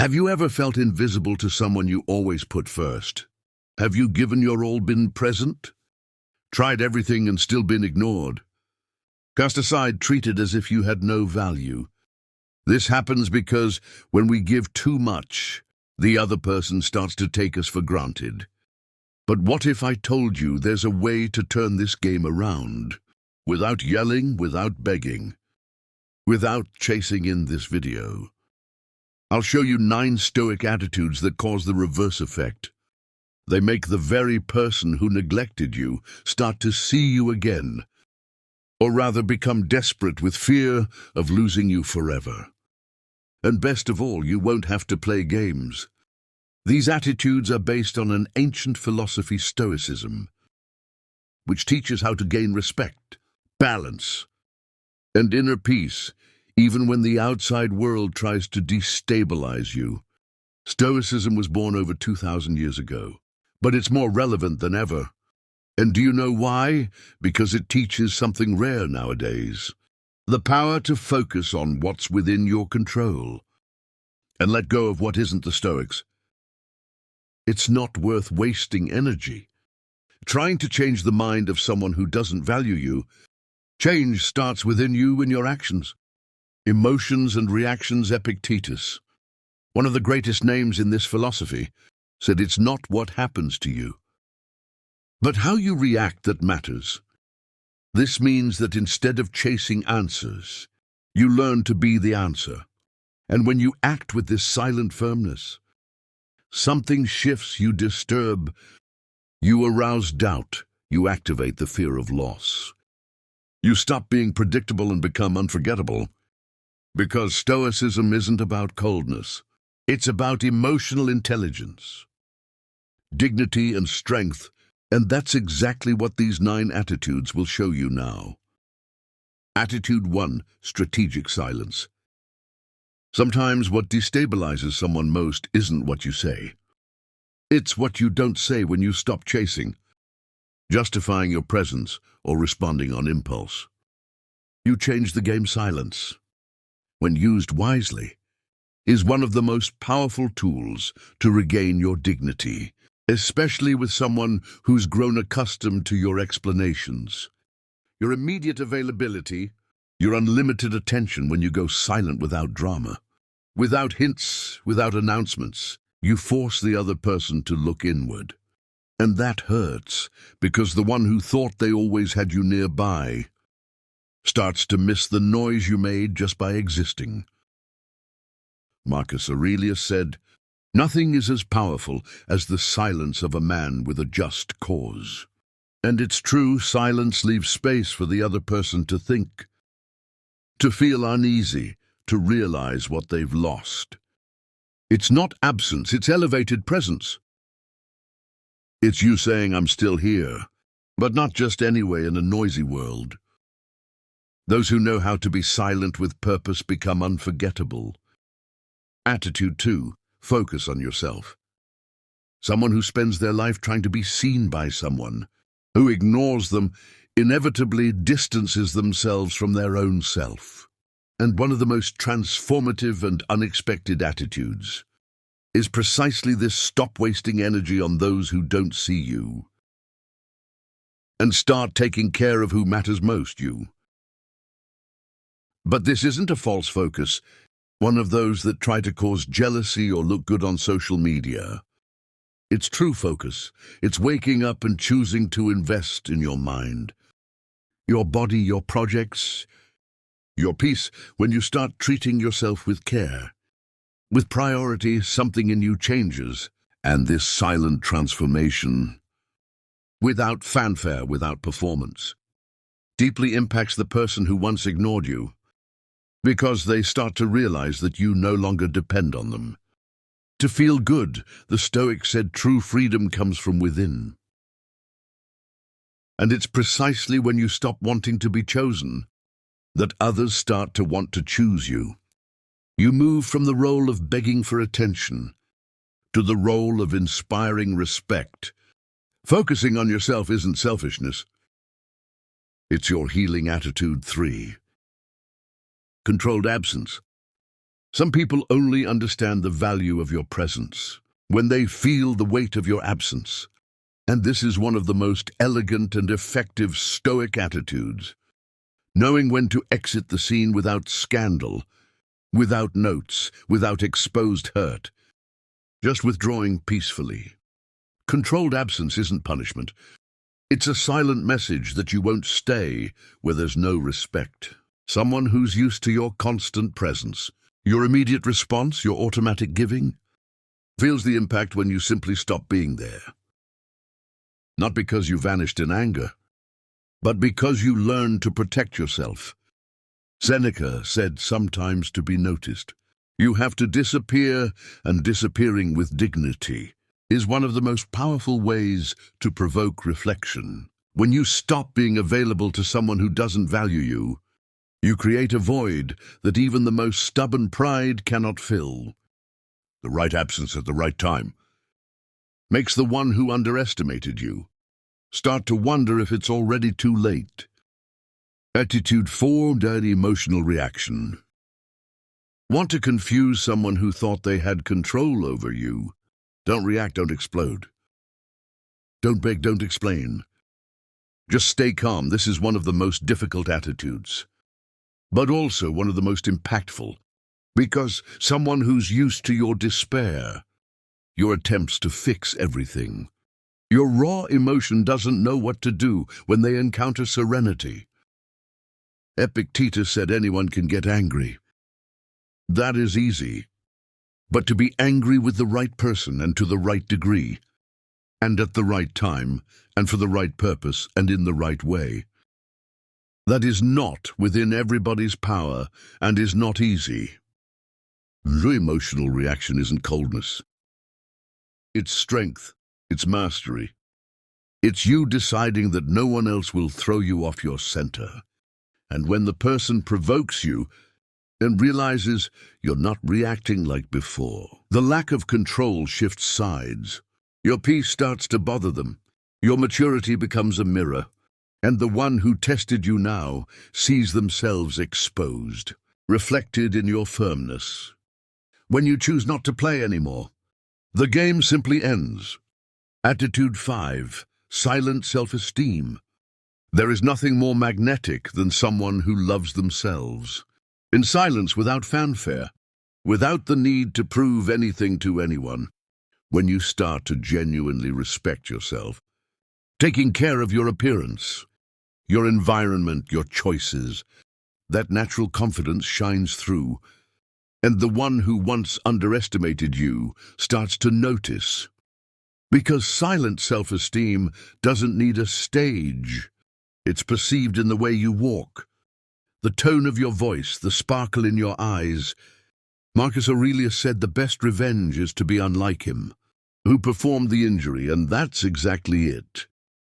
Have you ever felt invisible to someone you always put first? Have you given your all, been present? Tried everything and still been ignored? Cast aside, treated as if you had no value. This happens because when we give too much, the other person starts to take us for granted. But what if I told you there's a way to turn this game around? Without yelling, without begging, without chasing in this video. I'll show you 9 Stoic attitudes that cause the reverse effect. They make the very person who neglected you start to see you again, or rather become desperate with fear of losing you forever. And best of all, you won't have to play games. These attitudes are based on an ancient philosophy, Stoicism, which teaches how to gain respect, balance, and inner peace, even when the outside world tries to destabilize you. Stoicism was born over 2,000 years ago, but it's more relevant than ever. And do you know why? Because it teaches something rare nowadays: the power to focus on what's within your control and let go of what isn't. The Stoics. It's not worth wasting energy trying to change the mind of someone who doesn't value you. Change starts within you in your actions. Emotions and reactions. Epictetus, one of the greatest names in this philosophy, said it's not what happens to you, but how you react that matters. This means that instead of chasing answers, you learn to be the answer. And when you act with this silent firmness, something shifts. You disturb, you arouse doubt, you activate the fear of loss. You stop being predictable and become unforgettable. Because Stoicism isn't about coldness. It's about emotional intelligence, dignity and strength, and that's exactly what these 9 attitudes will show you now. Attitude 1, strategic silence. Sometimes what destabilizes someone most isn't what you say. It's what you don't say when you stop chasing, justifying your presence, or responding on impulse. You change the game. Silence, when used wisely, is one of the most powerful tools to regain your dignity, especially with someone who's grown accustomed to your explanations, your immediate availability, your unlimited attention. When you go silent without drama, without hints, without announcements, you force the other person to look inward. And that hurts, because the one who thought they always had you nearby starts to miss the noise you made just by existing. Marcus Aurelius said, "Nothing is as powerful as the silence of a man with a just cause." And it's true. Silence leaves space for the other person to think, to feel uneasy, to realize what they've lost. It's not absence, it's elevated presence. It's you saying, "I'm still here," but not just anyway in a noisy world. Those who know how to be silent with purpose become unforgettable. Attitude 2, focus on yourself. Someone who spends their life trying to be seen by someone, who ignores them, inevitably distances themselves from their own self. And one of the most transformative and unexpected attitudes is precisely this: stop wasting energy on those who don't see you, and start taking care of who matters most, you. But this isn't a false focus, one of those that try to cause jealousy or look good on social media. It's true focus. It's waking up and choosing to invest in your mind, your body, your projects, your peace. When you start treating yourself with care, with priority, something in you changes. And this silent transformation, without fanfare, without performance, deeply impacts the person who once ignored you, because they start to realize that you no longer depend on them. To feel good, the Stoics said, true freedom comes from within. And it's precisely when you stop wanting to be chosen that others start to want to choose you. You move from the role of begging for attention to the role of inspiring respect. Focusing on yourself isn't selfishness. It's your healing. Attitude 3, controlled absence. Some people only understand the value of your presence when they feel the weight of your absence. And this is one of the most elegant and effective Stoic attitudes. Knowing when to exit the scene without scandal, without notes, without exposed hurt. Just withdrawing peacefully. Controlled absence isn't punishment. It's a silent message that you won't stay where there's no respect. Someone who's used to your constant presence, your immediate response, your automatic giving, feels the impact when you simply stop being there. Not because you vanished in anger, but because you learned to protect yourself. Seneca said sometimes to be noticed. You have to disappear, and disappearing with dignity is one of the most powerful ways to provoke reflection. When you stop being available to someone who doesn't value you, you create a void that even the most stubborn pride cannot fill. The right absence at the right time makes the one who underestimated you start to wonder if it's already too late. Attitude 4, dirty emotional reaction. Want to confuse someone who thought they had control over you? Don't react, don't explode. Don't beg, don't explain. Just stay calm. This is one of the most difficult attitudes, but also one of the most impactful, because someone who's used to your despair, your attempts to fix everything, your raw emotion doesn't know what to do when they encounter serenity. Epictetus said anyone can get angry. That is easy. But to be angry with the right person and to the right degree, and at the right time, and for the right purpose, and in the right way, that is not within everybody's power and is not easy. The emotional reaction isn't coldness. It's strength. It's mastery. It's you deciding that no one else will throw you off your center. And when the person provokes you and realizes you're not reacting like before, the lack of control shifts sides. Your peace starts to bother them. Your maturity becomes a mirror. And the one who tested you now sees themselves exposed, reflected in your firmness. When you choose not to play anymore, the game simply ends. Attitude 5, silent self-esteem. There is nothing more magnetic than someone who loves themselves. In silence, without fanfare, without the need to prove anything to anyone. When you start to genuinely respect yourself, taking care of your appearance, your environment, your choices, that natural confidence shines through, and the one who once underestimated you starts to notice. Because silent self-esteem doesn't need a stage. It's perceived in the way you walk, the tone of your voice, the sparkle in your eyes. Marcus Aurelius said the best revenge is to be unlike him, who performed the injury, and that's exactly it.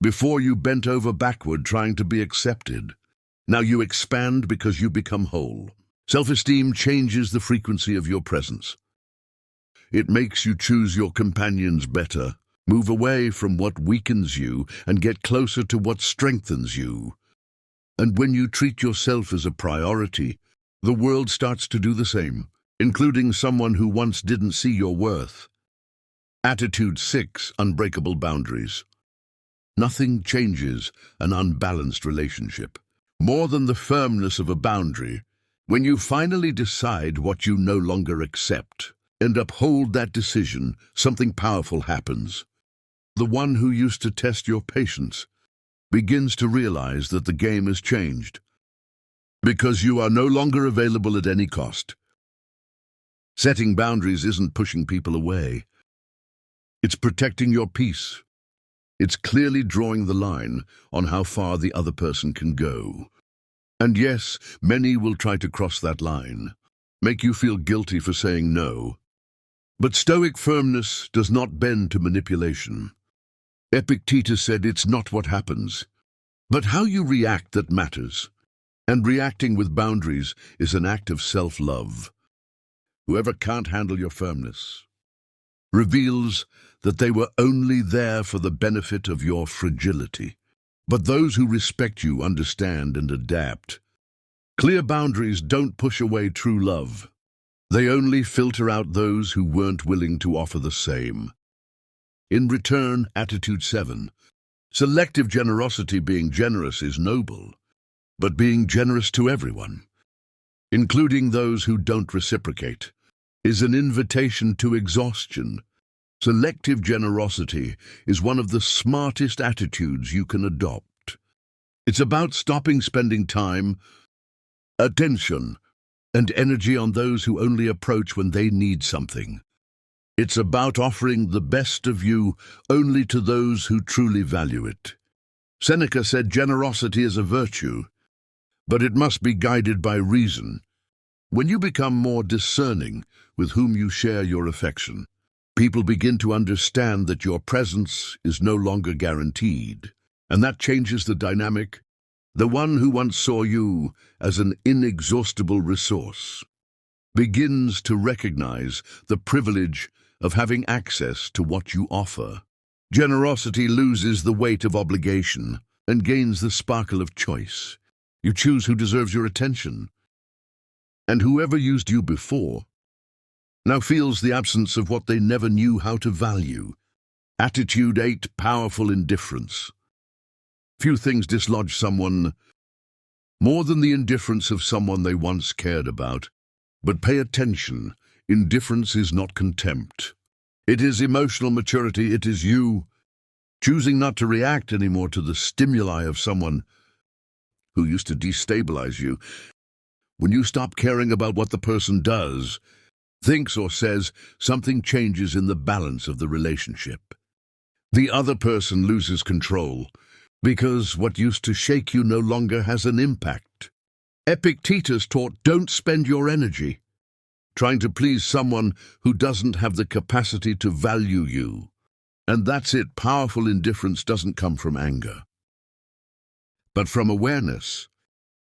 Before you bent over backward trying to be accepted. Now you expand because you become whole. Self-esteem changes the frequency of your presence. It makes you choose your companions better, move away from what weakens you, and get closer to what strengthens you. And when you treat yourself as a priority, the world starts to do the same, including someone who once didn't see your worth. Attitude 6, unbreakable boundaries. Nothing changes an unbalanced relationship more than the firmness of a boundary. When you finally decide what you no longer accept and uphold that decision, something powerful happens. The one who used to test your patience begins to realize that the game has changed, because you are no longer available at any cost. Setting boundaries isn't pushing people away. It's protecting your peace. It's clearly drawing the line on how far the other person can go. And yes, many will try to cross that line, make you feel guilty for saying no. But Stoic firmness does not bend to manipulation. Epictetus said it's not what happens, but how you react that matters. And reacting with boundaries is an act of self-love. Whoever can't handle your firmness reveals that they were only there for the benefit of your fragility. But those who respect you understand and adapt. Clear boundaries don't push away true love. They only filter out those who weren't willing to offer the same. In return, attitude 7. Selective generosity. Being generous is noble, but being generous to everyone, including those who don't reciprocate, is an invitation to exhaustion. Selective generosity is one of the smartest attitudes you can adopt. It's about stopping spending time, attention, and energy on those who only approach when they need something. It's about offering the best of you only to those who truly value it. Seneca said generosity is a virtue, but it must be guided by reason. When you become more discerning with whom you share your affection, people begin to understand that your presence is no longer guaranteed, and that changes the dynamic. The one who once saw you as an inexhaustible resource begins to recognize the privilege of having access to what you offer. Generosity loses the weight of obligation and gains the sparkle of choice. You choose who deserves your attention, and whoever used you before now feels the absence of what they never knew how to value. Attitude 8. Powerful indifference. Few things dislodge someone more than the indifference of someone they once cared about. But pay attention, indifference is not contempt. It is emotional maturity. It is you choosing not to react anymore to the stimuli of someone who used to destabilize you. When you stop caring about what the person does, thinks, or says, something changes in the balance of the relationship. The other person loses control, because what used to shake you no longer has an impact. Epictetus taught, don't spend your energy trying to please someone who doesn't have the capacity to value you. And that's it. Powerful indifference doesn't come from anger, but from awareness.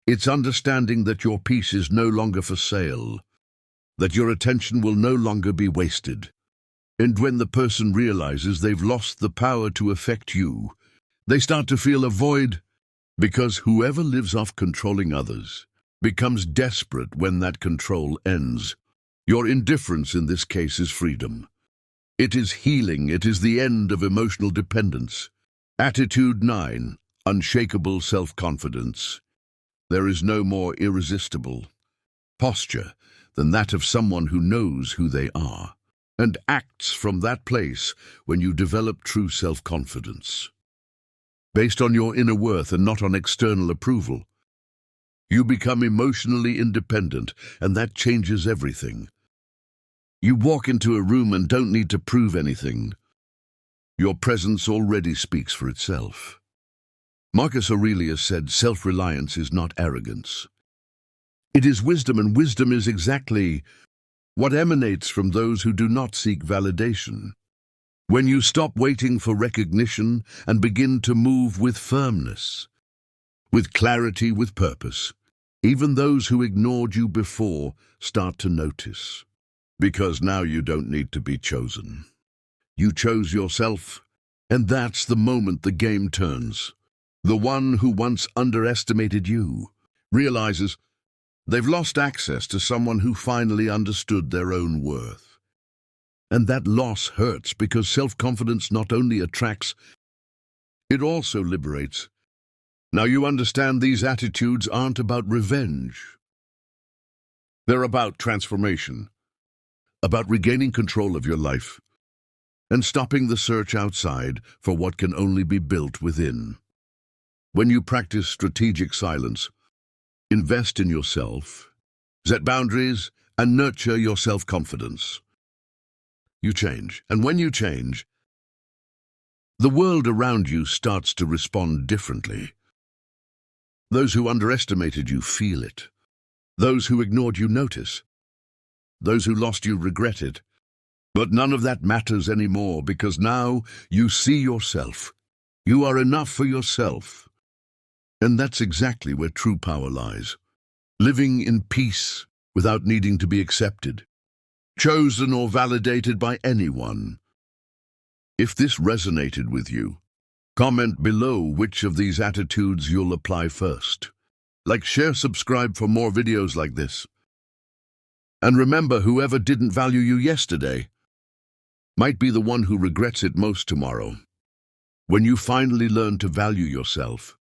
It's understanding that your peace is no longer for sale, that your attention will no longer be wasted. And when the person realizes they've lost the power to affect you, they start to feel a void, because whoever lives off controlling others becomes desperate when that control ends. Your indifference in this case is freedom. It is healing. It is the end of emotional dependence. Attitude 9. Unshakable self-confidence. There is no more irresistible posture than that of someone who knows who they are and acts from that place. When you develop true self-confidence, based on your inner worth and not on external approval, you become emotionally independent, and that changes everything. You walk into a room and don't need to prove anything. Your presence already speaks for itself. Marcus Aurelius said, self-reliance is not arrogance. It is wisdom, and wisdom is exactly what emanates from those who do not seek validation. When you stop waiting for recognition and begin to move with firmness, with clarity, with purpose, even those who ignored you before start to notice. Because now you don't need to be chosen. You chose yourself, and that's the moment the game turns. The one who once underestimated you realizes they've lost access to someone who finally understood their own worth. And that loss hurts, because self-confidence not only attracts, it also liberates. Now you understand these attitudes aren't about revenge. They're about transformation, about regaining control of your life and stopping the search outside for what can only be built within. When you practice strategic silence, invest in yourself, set boundaries, and nurture your self-confidence, you change. And when you change, the world around you starts to respond differently. Those who underestimated you feel it. Those who ignored you notice. Those who lost you regret it. But none of that matters anymore, because now you see yourself. You are enough for yourself. And that's exactly where true power lies. Living in peace without needing to be accepted, chosen, or validated by anyone. If this resonated with you, comment below which of these attitudes you'll apply first. Like, share, subscribe for more videos like this. And remember, whoever didn't value you yesterday might be the one who regrets it most tomorrow. When you finally learn to value yourself,